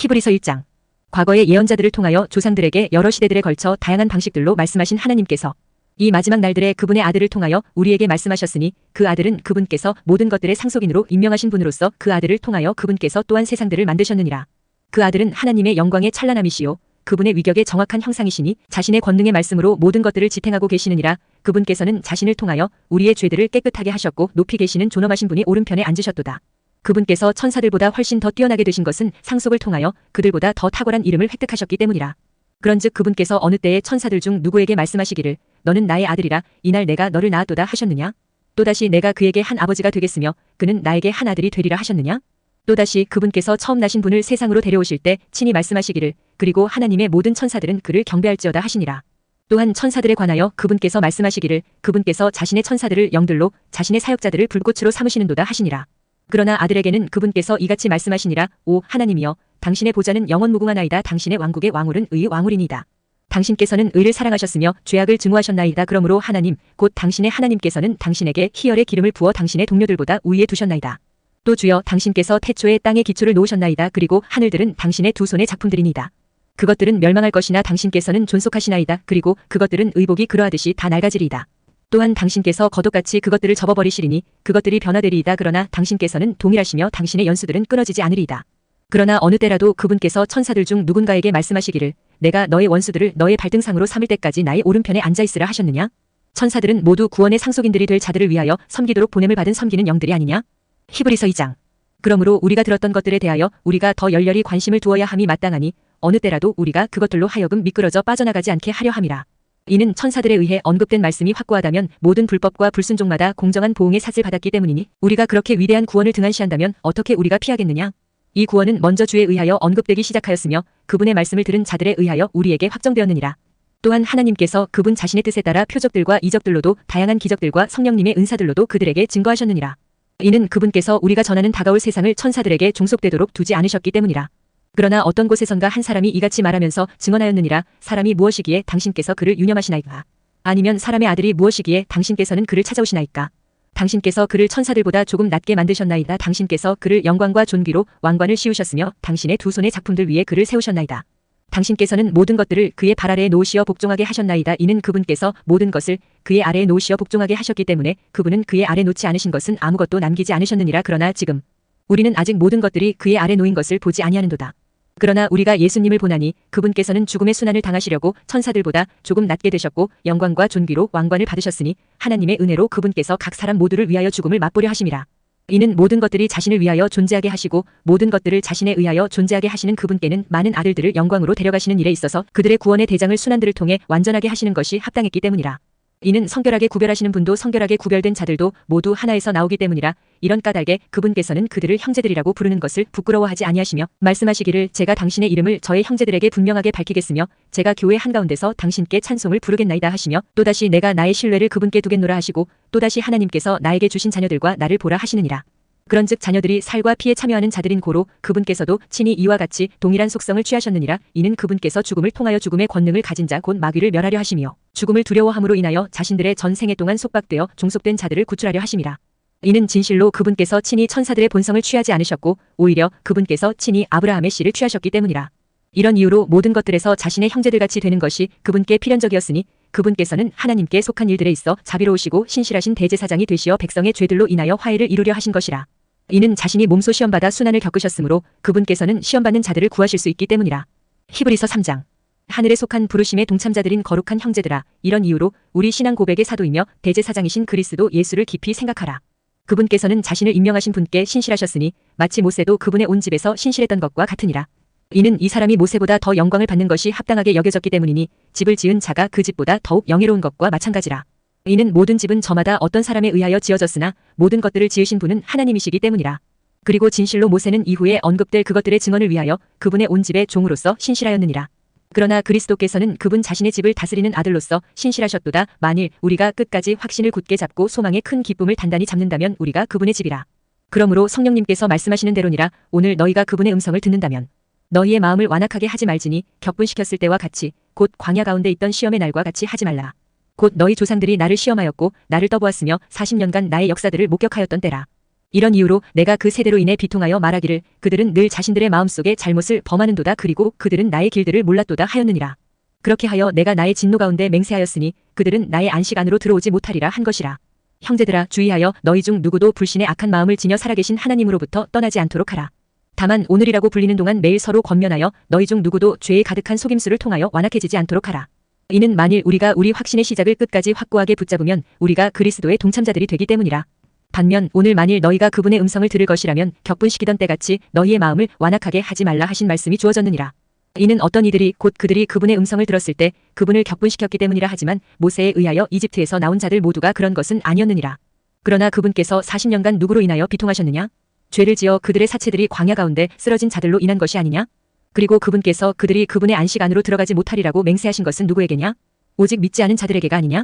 히브리서 1장. 과거의 예언자들을 통하여 조상들에게 여러 시대들에 걸쳐 다양한 방식들로 말씀하신 하나님께서 이 마지막 날들에 그분의 아들을 통하여 우리에게 말씀하셨으니 그 아들은 그분께서 모든 것들의 상속인으로 임명하신 분으로서 그 아들을 통하여 그분께서 또한 세상들을 만드셨느니라. 그 아들은 하나님의 영광의 찬란함이시요 그분의 위격의 정확한 형상이시니 자신의 권능의 말씀으로 모든 것들을 지탱하고 계시느니라. 그분께서는 자신을 통하여 우리의 죄들을 깨끗하게 하셨고 높이 계시는 존엄하신 분이 오른편에 앉으셨도다. 그분께서 천사들보다 훨씬 더 뛰어나게 되신 것은 상속을 통하여 그들보다 더 탁월한 이름을 획득하셨기 때문이라. 그런즉 그분께서 어느 때에 천사들 중 누구에게 말씀하시기를 너는 나의 아들이라 이날 내가 너를 낳았도다 하셨느냐? 또다시 내가 그에게 한 아버지가 되겠으며 그는 나에게 한 아들이 되리라 하셨느냐? 또다시 그분께서 처음 나신 분을 세상으로 데려오실 때 친히 말씀하시기를 그리고 하나님의 모든 천사들은 그를 경배할지어다 하시니라. 또한 천사들에 관하여 그분께서 말씀하시기를 그분께서 자신의 천사들을 영들로 자신의 사역자들을 불꽃으로 삼으시는도다 하시니라. 그러나 아들에게는 그분께서 이같이 말씀하시니라. 오 하나님이여 당신의 보좌는 영원무궁하나이다. 당신의 왕국의 왕울은 의의 왕울이니이다. 당신께서는 의를 사랑하셨으며 죄악을 증오하셨나이다. 그러므로 하나님 곧 당신의 하나님께서는 당신에게 희열의 기름을 부어 당신의 동료들보다 우위에 두셨나이다. 또 주여 당신께서 태초에 땅의 기초를 놓으셨나이다. 그리고 하늘들은 당신의 두 손의 작품들이니이다. 그것들은 멸망할 것이나 당신께서는 존속하시나이다. 그리고 그것들은 의복이 그러하듯이 다 낡아지리이다. 또한 당신께서 거독같이 그것들을 접어버리시리니 그것들이 변화되리이다. 그러나 당신께서는 동일하시며 당신의 연수들은 끊어지지 않으리이다. 그러나 어느 때라도 그분께서 천사들 중 누군가에게 말씀하시기를 내가 너의 원수들을 너의 발등상으로 삼을 때까지 나의 오른편에 앉아있으라 하셨느냐? 천사들은 모두 구원의 상속인들이 될 자들을 위하여 섬기도록 보냄을 받은 섬기는 영들이 아니냐? 히브리서 2장. 그러므로 우리가 들었던 것들에 대하여 우리가 더 열렬히 관심을 두어야 함이 마땅하니 어느 때라도 우리가 그것들로 하여금 미끄러져 빠져나가지 않게 하려 함이라. 이는 천사들에 의해 언급된 말씀이 확고하다면 모든 불법과 불순종마다 공정한 보응의 삭을 받았기 때문이니 우리가 그렇게 위대한 구원을 등한시한다면 어떻게 우리가 피하겠느냐? 이 구원은 먼저 주에 의하여 언급되기 시작하였으며 그분의 말씀을 들은 자들에 의하여 우리에게 확정되었느니라. 또한 하나님께서 그분 자신의 뜻에 따라 표적들과 이적들로도 다양한 기적들과 성령님의 은사들로도 그들에게 증거하셨느니라. 이는 그분께서 우리가 전하는 다가올 세상을 천사들에게 종속되도록 두지 않으셨기 때문이라. 그러나 어떤 곳에선가 한 사람이 이같이 말하면서 증언하였느니라. 사람이 무엇이기에 당신께서 그를 유념하시나이까? 아니면 사람의 아들이 무엇이기에 당신께서는 그를 찾아오시나이까? 당신께서 그를 천사들보다 조금 낮게 만드셨나이다. 당신께서 그를 영광과 존귀로 왕관을 씌우셨으며 당신의 두 손의 작품들 위에 그를 세우셨나이다. 당신께서는 모든 것들을 그의 발 아래에 놓으시어 복종하게 하셨나이다. 이는 그분께서 모든 것을 그의 아래에 놓으시어 복종하게 하셨기 때문에 그분은 그의 아래 놓지 않으신 것은 아무것도 남기지 않으셨느니라. 그러나 지금 우리는 아직 모든 것들이 그의 아래 놓인 것을 보지 아니하는도다. 그러나 우리가 예수님을 보나니 그분께서는 죽음의 순환을 당하시려고 천사들보다 조금 낮게 되셨고 영광과 존귀로 왕관을 받으셨으니 하나님의 은혜로 그분께서 각 사람 모두를 위하여 죽음을 맛보려 하심이라. 이는 모든 것들이 자신을 위하여 존재하게 하시고 모든 것들을 자신에 의하여 존재하게 하시는 그분께는 많은 아들들을 영광으로 데려가시는 일에 있어서 그들의 구원의 대장을 순환들을 통해 완전하게 하시는 것이 합당했기 때문이라. 이는 성결하게 구별하시는 분도 성결하게 구별된 자들도 모두 하나에서 나오기 때문이라. 이런 까닭에 그분께서는 그들을 형제들이라고 부르는 것을 부끄러워하지 아니하시며 말씀하시기를 제가 당신의 이름을 저의 형제들에게 분명하게 밝히겠으며 제가 교회 한가운데서 당신께 찬송을 부르겠나이다 하시며 또다시 내가 나의 신뢰를 그분께 두겠노라 하시고 또다시 하나님께서 나에게 주신 자녀들과 나를 보라 하시느니라. 그런즉 자녀들이 살과 피에 참여하는 자들인 고로 그분께서도 친히 이와 같이 동일한 속성을 취하셨느니라. 이는 그분께서 죽음을 통하여 죽음의 권능을 가진 자 곧 마귀를 멸하려 하시며 죽음을 두려워함으로 인하여 자신들의 전 생애 동안 속박되어 종속된 자들을 구출하려 하심이라. 이는 진실로 그분께서 친히 천사들의 본성을 취하지 않으셨고 오히려 그분께서 친히 아브라함의 씨를 취하셨기 때문이라. 이런 이유로 모든 것들에서 자신의 형제들같이 되는 것이 그분께 필연적이었으니 그분께서는 하나님께 속한 일들에 있어 자비로우시고 신실하신 대제사장이 되시어 백성의 죄들로 인하여 화해를 이루려 하신 것이라. 이는 자신이 몸소 시험받아 순환을 겪으셨으므로 그분께서는 시험받는 자들을 구하실 수 있기 때문이라. 히브리서 3장. 하늘에 속한 부르심의 동참자들인 거룩한 형제들아, 이런 이유로 우리 신앙 고백의 사도이며 대제사장이신 그리스도 예수를 깊이 생각하라. 그분께서는 자신을 임명하신 분께 신실하셨으니 마치 모세도 그분의 온 집에서 신실했던 것과 같으니라. 이는 이 사람이 모세보다 더 영광을 받는 것이 합당하게 여겨졌기 때문이니 집을 지은 자가 그 집보다 더욱 영예로운 것과 마찬가지라. 이는 모든 집은 저마다 어떤 사람에 의하여 지어졌으나 모든 것들을 지으신 분은 하나님이시기 때문이라. 그리고 진실로 모세는 이후에 언급될 그것들의 증언을 위하여 그분의 온 집의 종으로서 신실하였느니라. 그러나 그리스도께서는 그분 자신의 집을 다스리는 아들로서 신실하셨도다. 만일 우리가 끝까지 확신을 굳게 잡고 소망의 큰 기쁨을 단단히 잡는다면 우리가 그분의 집이라. 그러므로 성령님께서 말씀하시는 대로니라. 오늘 너희가 그분의 음성을 듣는다면 너희의 마음을 완악하게 하지 말지니 격분시켰을 때와 같이 곧 광야 가운데 있던 시험의 날과 같이 하지 말라. 곧 너희 조상들이 나를 시험하였고 나를 떠보았으며 40년간 나의 역사들을 목격하였던 때라. 이런 이유로 내가 그 세대로 인해 비통하여 말하기를 그들은 늘 자신들의 마음속에 잘못을 범하는도다 그리고 그들은 나의 길들을 몰랐도다 하였느니라. 그렇게 하여 내가 나의 진노 가운데 맹세하였으니 그들은 나의 안식 안으로 들어오지 못하리라 한 것이라. 형제들아 주의하여 너희 중 누구도 불신의 악한 마음을 지녀 살아계신 하나님으로부터 떠나지 않도록 하라. 다만 오늘이라고 불리는 동안 매일 서로 권면하여 너희 중 누구도 죄에 가득한 속임수를 통하여 완악해지지 않도록 하라. 이는 만일 우리가 우리 확신의 시작을 끝까지 확고하게 붙잡으면 우리가 그리스도의 동참자들이 되기 때문이라. 반면 오늘 만일 너희가 그분의 음성을 들을 것이라면 격분시키던 때같이 너희의 마음을 완악하게 하지 말라 하신 말씀이 주어졌느니라. 이는 어떤 이들이 곧 그들이 그분의 음성을 들었을 때 그분을 격분시켰기 때문이라 하지만 모세에 의하여 이집트에서 나온 자들 모두가 그런 것은 아니었느니라. 그러나 그분께서 40년간 누구로 인하여 비통하셨느냐? 죄를 지어 그들의 사체들이 광야 가운데 쓰러진 자들로 인한 것이 아니냐? 그리고 그분께서 그들이 그분의 안식 안으로 들어가지 못하리라고 맹세하신 것은 누구에게냐? 오직 믿지 않은 자들에게가 아니냐?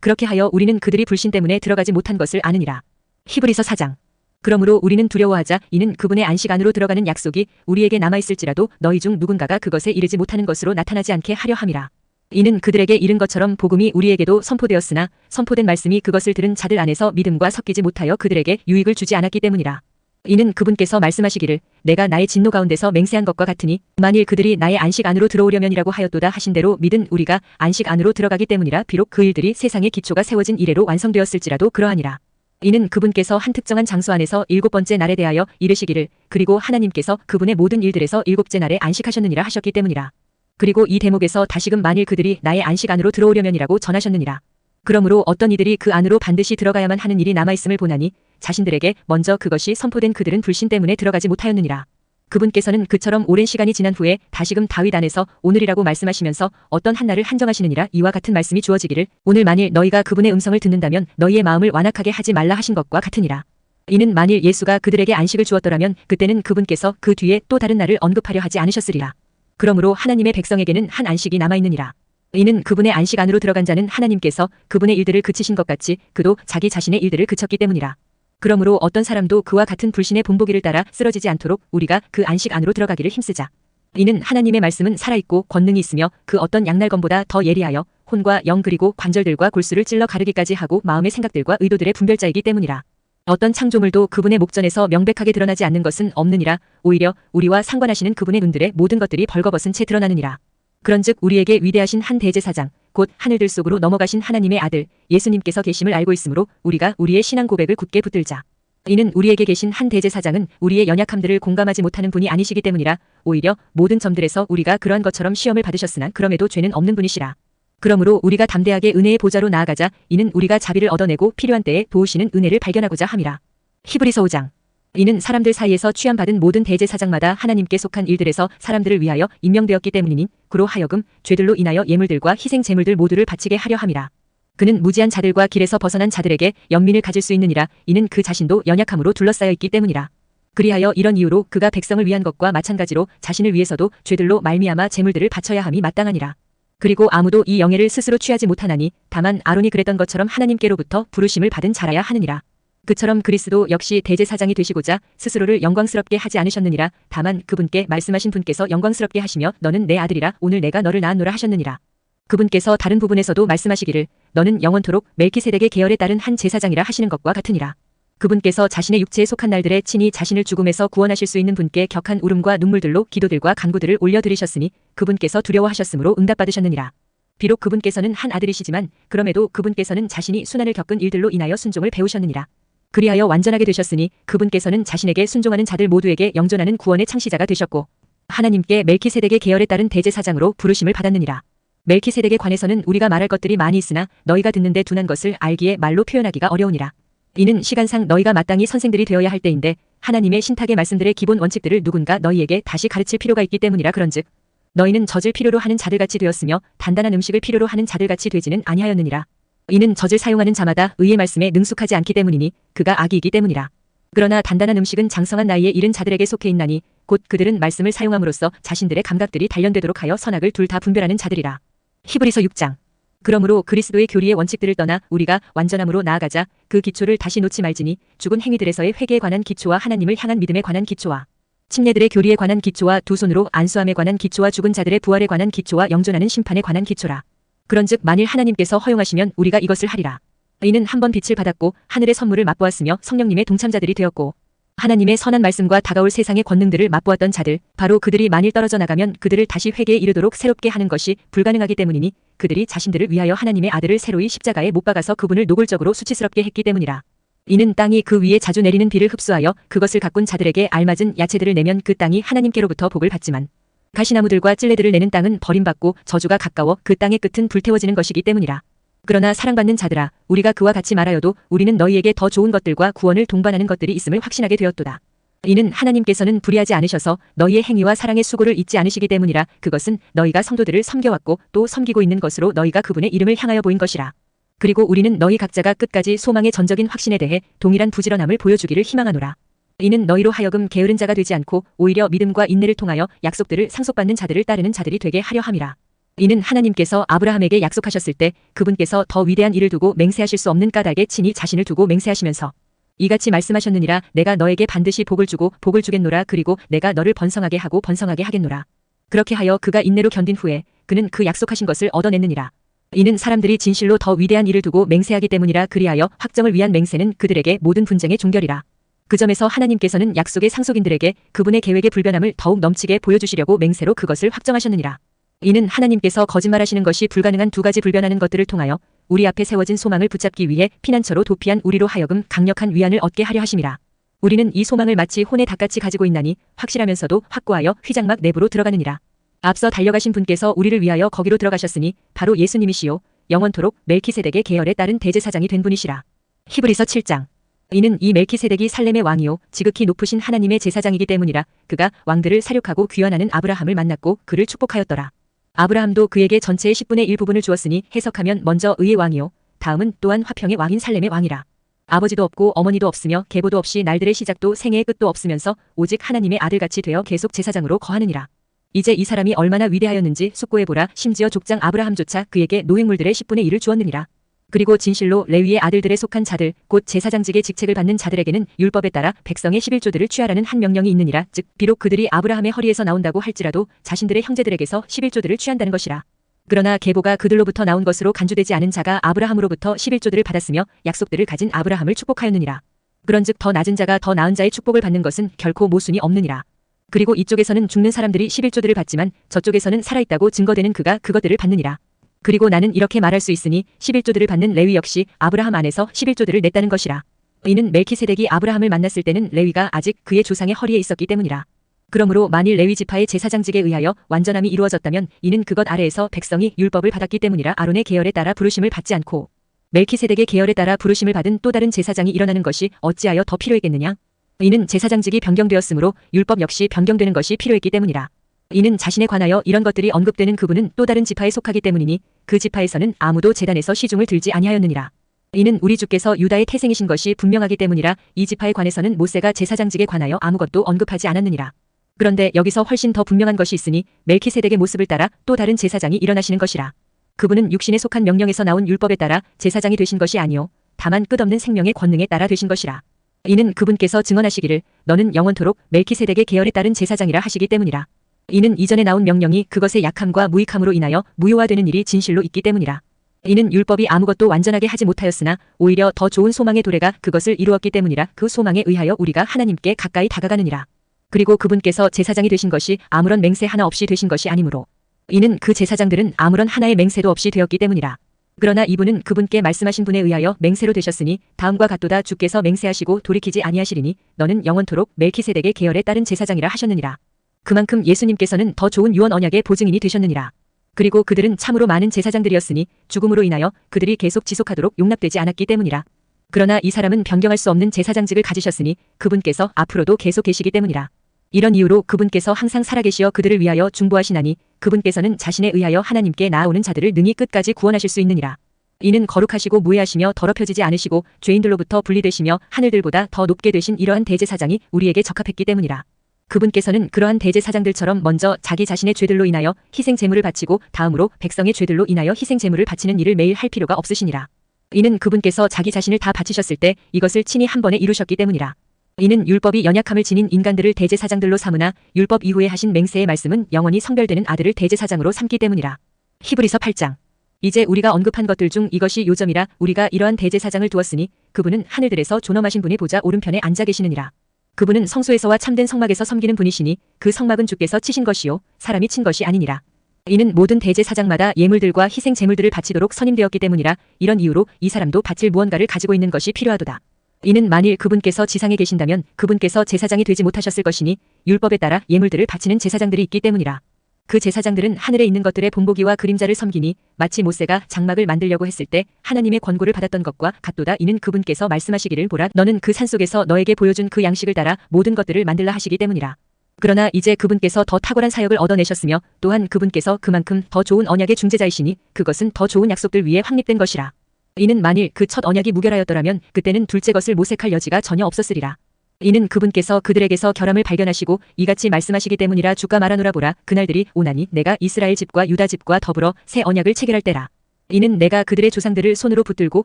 그렇게 하여 우리는 그들이 불신 때문에 들어가지 못한 것을 아느니라. 히브리서 4장. 그러므로 우리는 두려워하자. 이는 그분의 안식 안으로 들어가는 약속이 우리에게 남아있을지라도 너희 중 누군가가 그것에 이르지 못하는 것으로 나타나지 않게 하려 함이라. 이는 그들에게 이른 것처럼 복음이 우리에게도 선포되었으나 선포된 말씀이 그것을 들은 자들 안에서 믿음과 섞이지 못하여 그들에게 유익을 주지 않았기 때문이라. 이는 그분께서 말씀하시기를 내가 나의 진노 가운데서 맹세한 것과 같으니 만일 그들이 나의 안식 안으로 들어오려면이라고 하였도다 하신 대로 믿은 우리가 안식 안으로 들어가기 때문이라. 비록 그 일들이 세상의 기초가 세워진 이래로 완성되었을지라도 그러하니라. 이는 그분께서 한 특정한 장소 안에서 7번째 날에 대하여 이르시기를 그리고 하나님께서 그분의 모든 일들에서 7째 날에 안식하셨느니라 하셨기 때문이라. 그리고 이 대목에서 다시금 만일 그들이 나의 안식 안으로 들어오려면이라고 전하셨느니라. 그러므로 어떤 이들이 그 안으로 반드시 들어가야만 하는 일이 남아있음을 보나니 자신들에게 먼저 그것이 선포된 그들은 불신 때문에 들어가지 못하였느니라. 그분께서는 그처럼 오랜 시간이 지난 후에 다시금 다윗 안에서 오늘이라고 말씀하시면서 어떤 한 날을 한정하시느니라. 이와 같은 말씀이 주어지기를 오늘 만일 너희가 그분의 음성을 듣는다면 너희의 마음을 완악하게 하지 말라 하신 것과 같으니라. 이는 만일 예수가 그들에게 안식을 주었더라면 그때는 그분께서 그 뒤에 또 다른 날을 언급하려 하지 않으셨으리라. 그러므로 하나님의 백성에게는 한 안식이 남아있느니라. 이는 그분의 안식 안으로 들어간 자는 하나님께서 그분의 일들을 그치신 것 같이 그도 자기 자신의 일들을 그쳤기 때문이라. 그러므로 어떤 사람도 그와 같은 불신의 본보기를 따라 쓰러지지 않도록 우리가 그 안식 안으로 들어가기를 힘쓰자. 이는 하나님의 말씀은 살아있고 권능이 있으며 그 어떤 양날검보다 더 예리하여 혼과 영 그리고 관절들과 골수를 찔러 가르기까지 하고 마음의 생각들과 의도들의 분별자이기 때문이라. 어떤 창조물도 그분의 목전에서 명백하게 드러나지 않는 것은 없느니라. 오히려 우리와 상관하시는 그분의 눈들의 모든 것들이 벌거벗은 채 드러나느니라. 그런즉 우리에게 위대하신 한 대제사장 곧 하늘들 속으로 넘어가신 하나님의 아들 예수님께서 계심을 알고 있으므로 우리가 우리의 신앙 고백을 굳게 붙들자. 이는 우리에게 계신 한 대제사장은 우리의 연약함들을 공감하지 못하는 분이 아니시기 때문이라. 오히려 모든 점들에서 우리가 그러한 것처럼 시험을 받으셨으나 그럼에도 죄는 없는 분이시라. 그러므로 우리가 담대하게 은혜의 보좌로 나아가자. 이는 우리가 자비를 얻어내고 필요한 때에 도우시는 은혜를 발견하고자 함이라. 히브리서 5장. 이는 사람들 사이에서 취함받은 모든 대제사장마다 하나님께 속한 일들에서 사람들을 위하여 임명되었기 때문이니 그로 하여금 죄들로 인하여 예물들과 희생 제물들 모두를 바치게 하려 함이라. 그는 무지한 자들과 길에서 벗어난 자들에게 연민을 가질 수 있느니라. 이는 그 자신도 연약함으로 둘러싸여 있기 때문이라. 그리하여 이런 이유로 그가 백성을 위한 것과 마찬가지로 자신을 위해서도 죄들로 말미암아 제물들을 바쳐야 함이 마땅하니라. 그리고 아무도 이 영예를 스스로 취하지 못하나니 다만 아론이 그랬던 것처럼 하나님께로부터 부르심을 받은 자라야 하느니라. 그처럼 그리스도 역시 대제사장이 되시고자 스스로를 영광스럽게 하지 않으셨느니라. 다만 그분께 말씀하신 분께서 영광스럽게 하시며 너는 내 아들이라 오늘 내가 너를 낳았노라 하셨느니라. 그분께서 다른 부분에서도 말씀하시기를 너는 영원토록 멜키세덱의 계열에 따른 한 제사장이라 하시는 것과 같으니라. 그분께서 자신의 육체에 속한 날들에 친히 자신을 죽음에서 구원하실 수 있는 분께 격한 울음과 눈물들로 기도들과 간구들을 올려드리셨으니 그분께서 두려워하셨으므로 응답받으셨느니라. 비록 그분께서는 한 아들이시지만 그럼에도 그분께서는 자신이 순환을 겪은 일들로 인하여 순종을 배우셨느니라. 그리하여 완전하게 되셨으니 그분께서는 자신에게 순종하는 자들 모두에게 영존하는 구원의 창시자가 되셨고 하나님께 멜키세덱의 계열에 따른 대제사장으로 부르심을 받았느니라. 멜키세덱에 관해서는 우리가 말할 것들이 많이 있으나 너희가 듣는데 둔한 것을 알기에 말로 표현하기가 어려우니라. 이는 시간상 너희가 마땅히 선생들이 되어야 할 때인데 하나님의 신탁의 말씀들의 기본 원칙들을 누군가 너희에게 다시 가르칠 필요가 있기 때문이라. 그런즉 너희는 젖을 필요로 하는 자들같이 되었으며 단단한 음식을 필요로 하는 자들같이 되지는 아니하였느니라. 이는 젖을 사용하는 자마다 의의 말씀에 능숙하지 않기 때문이니 그가 악이기 때문이라. 그러나 단단한 음식은 장성한 나이에 이른 자들에게 속해 있나니 곧 그들은 말씀을 사용함으로써 자신들의 감각들이 단련되도록 하여 선악을 둘 다 분별하는 자들이라. 히브리서 6장. 그러므로 그리스도의 교리의 원칙들을 떠나 우리가 완전함으로 나아가자. 그 기초를 다시 놓지 말지니 죽은 행위들에서의 회개에 관한 기초와 하나님을 향한 믿음에 관한 기초와 침례들의 교리에 관한 기초와 두 손으로 안수함에 관한 기초와 죽은 자들의 부활에 관한 기초와 영존하는 심판에 관한 기초라. 그런즉 만일 하나님께서 허용하시면 우리가 이것을 하리라. 이는 한 번 빛을 받았고 하늘의 선물을 맛보았으며 성령님의 동참자들이 되었고 하나님의 선한 말씀과 다가올 세상의 권능들을 맛보았던 자들, 바로 그들이 만일 떨어져 나가면 그들을 다시 회개에 이르도록 새롭게 하는 것이 불가능하기 때문이니 그들이 자신들을 위하여 하나님의 아들을 새로이 십자가에 못 박아서 그분을 노골적으로 수치스럽게 했기 때문이라. 이는 땅이 그 위에 자주 내리는 비를 흡수하여 그것을 가꾼 자들에게 알맞은 야채들을 내면 그 땅이 하나님께로부터 복을 받지만 가시나무들과 찔레들을 내는 땅은 버림받고 저주가 가까워 그 땅의 끝은 불태워지는 것이기 때문이라. 그러나 사랑받는 자들아, 우리가 그와 같이 말하여도 우리는 너희에게 더 좋은 것들과 구원을 동반하는 것들이 있음을 확신하게 되었도다. 이는 하나님께서는 불의하지 않으셔서 너희의 행위와 사랑의 수고를 잊지 않으시기 때문이라. 그것은 너희가 성도들을 섬겨왔고 또 섬기고 있는 것으로 너희가 그분의 이름을 향하여 보인 것이라. 그리고 우리는 너희 각자가 끝까지 소망의 전적인 확신에 대해 동일한 부지런함을 보여주기를 희망하노라. 이는 너희로 하여금 게으른 자가 되지 않고 오히려 믿음과 인내를 통하여 약속들을 상속받는 자들을 따르는 자들이 되게 하려 함이라. 이는 하나님께서 아브라함에게 약속하셨을 때 그분께서 더 위대한 일을 두고 맹세하실 수 없는 까닭에 친히 자신을 두고 맹세하시면서 이같이 말씀하셨느니라. 내가 너에게 반드시 복을 주고 복을 주겠노라. 그리고 내가 너를 번성하게 하고 번성하게 하겠노라. 그렇게 하여 그가 인내로 견딘 후에 그는 그 약속하신 것을 얻어냈느니라. 이는 사람들이 진실로 더 위대한 일을 두고 맹세하기 때문이라. 그리하여 확정을 위한 맹세는 그들에게 모든 분쟁의 종결이라. 그 점에서 하나님께서는 약속의 상속인들에게 그분의 계획의 불변함을 더욱 넘치게 보여주시려고 맹세로 그것을 확정하셨느니라. 이는 하나님께서 거짓말하시는 것이 불가능한 두 가지 불변하는 것들을 통하여 우리 앞에 세워진 소망을 붙잡기 위해 피난처로 도피한 우리로 하여금 강력한 위안을 얻게 하려 하심이라. 우리는 이 소망을 마치 혼의 닭같이 가지고 있나니 확실하면서도 확고하여 휘장막 내부로 들어가느니라. 앞서 달려가신 분께서 우리를 위하여 거기로 들어가셨으니 바로 예수님이시요 영원토록 멜키세덱의 계열에 따른 대제사장이 된 분이시라. 히브리서 7장. 이는 이 멜키세덱이 살렘의 왕이요 지극히 높으신 하나님의 제사장이기 때문이라. 그가 왕들을 사륙하고 귀환하는 아브라함을 만났고 그를 축복하였더라. 아브라함도 그에게 전체의 10분의 1 부분을 주었으니 해석하면 먼저 의의 왕이요 다음은 또한 화평의 왕인 살렘의 왕이라. 아버지도 없고 어머니도 없으며 계보도 없이 날들의 시작도 생애의 끝도 없으면서 오직 하나님의 아들같이 되어 계속 제사장으로 거하느니라. 이제 이 사람이 얼마나 위대하였는지 숙고해보라. 심지어 족장 아브라함조차 그에게 노획물들의 10분의 1을 주었느니라. 그리고 진실로 레위의 아들들에 속한 자들 곧 제사장직의 직책을 받는 자들에게는 율법에 따라 백성의 11조들을 취하라는 한 명령이 있느니라. 즉 비록 그들이 아브라함의 허리에서 나온다고 할지라도 자신들의 형제들에게서 11조들을 취한다는 것이라. 그러나 계보가 그들로부터 나온 것으로 간주되지 않은 자가 아브라함으로부터 11조들을 받았으며 약속들을 가진 아브라함을 축복하였느니라. 그런즉 더 낮은 자가 더 나은 자의 축복을 받는 것은 결코 모순이 없느니라. 그리고 이쪽에서는 죽는 사람들이 11조들을 받지만 저쪽에서는 살아있다고 증거되는 그가 그것들을 받느니라. 그리고 나는 이렇게 말할 수 있으니 11조들을 받는 레위 역시 아브라함 안에서 11조들을 냈다는 것이라. 이는 멜키세덱이 아브라함을 만났을 때는 레위가 아직 그의 조상의 허리에 있었기 때문이라. 그러므로 만일 레위 지파의 제사장직에 의하여 완전함이 이루어졌다면 이는 그것 아래에서 백성이 율법을 받았기 때문이라. 아론의 계열에 따라 부르심을 받지 않고 멜키세덱의 계열에 따라 부르심을 받은 또 다른 제사장이 일어나는 것이 어찌하여 더 필요했겠느냐. 이는 제사장직이 변경되었으므로 율법 역시 변경되는 것이 필요했기 때문이라. 이는 자신에 관하여 이런 것들이 언급되는 그분은 또 다른 지파에 속하기 때문이니 그 지파에서는 아무도 제단에서 시중을 들지 아니하였느니라. 이는 우리 주께서 유다의 태생이신 것이 분명하기 때문이라. 이 지파에 관해서는 모세가 제사장직에 관하여 아무것도 언급하지 않았느니라. 그런데 여기서 훨씬 더 분명한 것이 있으니 멜키세덱의 모습을 따라 또 다른 제사장이 일어나시는 것이라. 그분은 육신에 속한 명령에서 나온 율법에 따라 제사장이 되신 것이 아니요 다만 끝없는 생명의 권능에 따라 되신 것이라. 이는 그분께서 증언하시기를 너는 영원토록 멜키세덱의 계열에 따른 제사장이라 하시기 때문이라. 이는 이전에 나온 명령이 그것의 약함과 무익함으로 인하여 무효화되는 일이 진실로 있기 때문이라. 이는 율법이 아무것도 완전하게 하지 못하였으나 오히려 더 좋은 소망의 도래가 그것을 이루었기 때문이라. 그 소망에 의하여 우리가 하나님께 가까이 다가가느니라. 그리고 그분께서 제사장이 되신 것이 아무런 맹세 하나 없이 되신 것이 아니므로 이는 그 제사장들은 아무런 하나의 맹세도 없이 되었기 때문이라. 그러나 이분은 그분께 말씀하신 분에 의하여 맹세로 되셨으니 다음과 같도다. 주께서 맹세하시고 돌이키지 아니하시리니 너는 영원토록 멜키세덱의 계열에 따른 제사장이라 하셨느니라. 그만큼 예수님께서는 더 좋은 유언 언약의 보증인이 되셨느니라. 그리고 그들은 참으로 많은 제사장들이었으니 죽음으로 인하여 그들이 계속 지속하도록 용납되지 않았기 때문이라. 그러나 이 사람은 변경할 수 없는 제사장직을 가지셨으니 그분께서 앞으로도 계속 계시기 때문이라. 이런 이유로 그분께서 항상 살아계시어 그들을 위하여 중보하시나니 그분께서는 자신에 의하여 하나님께 나아오는 자들을 능히 끝까지 구원하실 수 있느니라. 이는 거룩하시고 무해하시며 더럽혀지지 않으시고 죄인들로부터 분리되시며 하늘들보다 더 높게 되신 이러한 대제사장이 우리에게 적합했기 때문이라. 그분께서는 그러한 대제사장들처럼 먼저 자기 자신의 죄들로 인하여 희생 제물을 바치고 다음으로 백성의 죄들로 인하여 희생 제물을 바치는 일을 매일 할 필요가 없으시니라. 이는 그분께서 자기 자신을 다 바치셨을 때 이것을 친히 한 번에 이루셨기 때문이라. 이는 율법이 연약함을 지닌 인간들을 대제사장들로 삼으나 율법 이후에 하신 맹세의 말씀은 영원히 성별되는 아들을 대제사장으로 삼기 때문이라. 히브리서 8장. 이제 우리가 언급한 것들 중 이것이 요점이라 우리가 이러한 대제사장을 두었으니 그분은 하늘들에서 존엄하신 분의 보좌 오른편에 앉아 계시느니라. 그분은 성소에서와 참된 성막에서 섬기는 분이시니 그 성막은 주께서 치신 것이요 사람이 친 것이 아니니라. 이는 모든 대제사장마다 예물들과 희생 제물들을 바치도록 선임되었기 때문이라. 이런 이유로 이 사람도 바칠 무언가를 가지고 있는 것이 필요하도다. 이는 만일 그분께서 지상에 계신다면 그분께서 제사장이 되지 못하셨을 것이니 율법에 따라 예물들을 바치는 제사장들이 있기 때문이라. 그 제사장들은 하늘에 있는 것들의 본보기와 그림자를 섬기니 마치 모세가 장막을 만들려고 했을 때 하나님의 권고를 받았던 것과 같도다. 이는 그분께서 말씀하시기를 보라 너는 그 산속에서 너에게 보여준 그 양식을 따라 모든 것들을 만들라 하시기 때문이라. 그러나 이제 그분께서 더 탁월한 사역을 얻어내셨으며 또한 그분께서 그만큼 더 좋은 언약의 중재자이시니 그것은 더 좋은 약속들 위에 확립된 것이라. 이는 만일 그 첫 언약이 무결하였더라면 그때는 둘째 것을 모색할 여지가 전혀 없었으리라. 이는 그분께서 그들에게서 결함을 발견하시고 이같이 말씀하시기 때문이라. 주가 말하노라 보라 그날들이 오나니 내가 이스라엘 집과 유다 집과 더불어 새 언약을 체결할 때라. 이는 내가 그들의 조상들을 손으로 붙들고